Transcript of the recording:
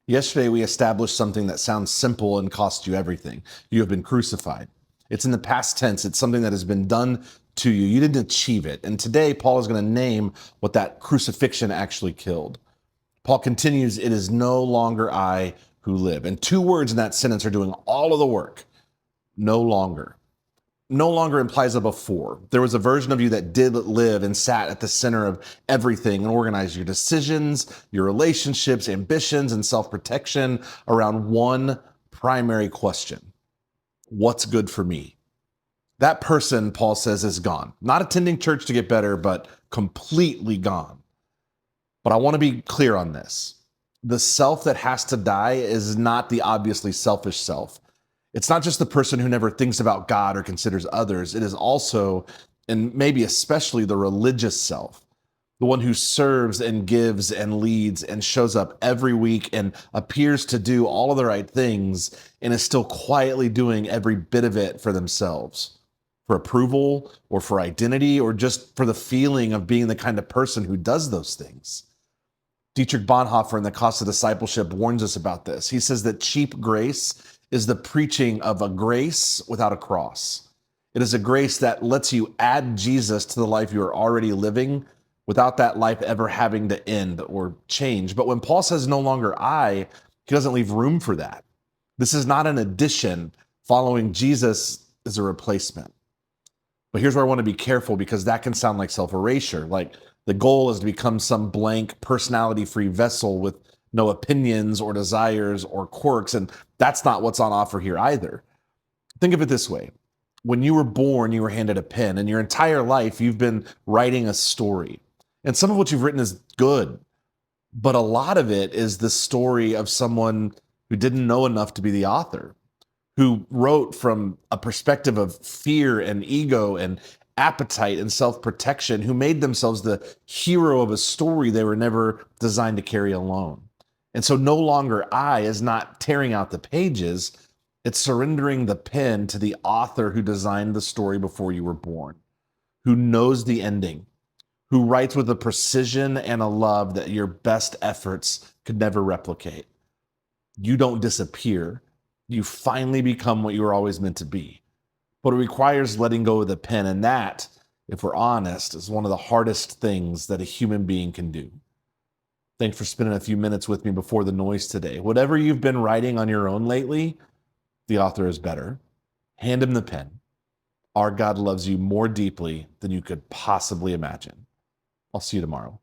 Yesterday, we established something that sounds simple and costs you everything. You have been crucified. It's in the past tense. It's something that has been done to you. You didn't achieve it. And today, Paul is going to name what that crucifixion actually killed. Paul continues, it is no longer I who live. And two words in that sentence are doing all of the work. No longer. No longer implies a before. There was a version of you that did live and sat at the center of everything and organized your decisions, your relationships, ambitions, and self-protection around one primary question. What's good for me? That person, Paul says, is gone. Not attending church to get better, but completely gone. But I want to be clear on this. The self that has to die is not the obviously selfish self. It's not just the person who never thinks about God or considers others. It is also, and maybe especially, the religious self, the one who serves and gives and leads and shows up every week and appears to do all of the right things and is still quietly doing every bit of it for themselves, for approval or for identity or just for the feeling of being the kind of person who does those things. Dietrich Bonhoeffer in The Cost of Discipleship warns us about this. He says that cheap grace is the preaching of a grace without a cross. It is a grace that lets you add Jesus to the life you are already living without that life ever having to end or change. But when Paul says no longer I, he doesn't leave room for that. This is not an addition. Following Jesus is a replacement. But here's where I want to be careful, because that can sound like self-erasure. Like the goal is to become some blank, personality-free vessel with no opinions or desires or quirks. And that's not what's on offer here either. Think of it this way. When you were born, you were handed a pen, and your entire life you've been writing a story. And some of what you've written is good, but a lot of it is the story of someone who didn't know enough to be the author, who wrote from a perspective of fear and ego and appetite and self-protection, who made themselves the hero of a story they were never designed to carry alone. And so no longer I is not tearing out the pages, it's surrendering the pen to the author who designed the story before you were born, who knows the ending, who writes with a precision and a love that your best efforts could never replicate. You don't disappear. You finally become what you were always meant to be. But it requires letting go of the pen, and that, if we're honest, is one of the hardest things that a human being can do. Thanks for spending a few minutes with me before the noise today. Whatever you've been writing on your own lately, the author is better. Hand him the pen. Our God loves you more deeply than you could possibly imagine. I'll see you tomorrow.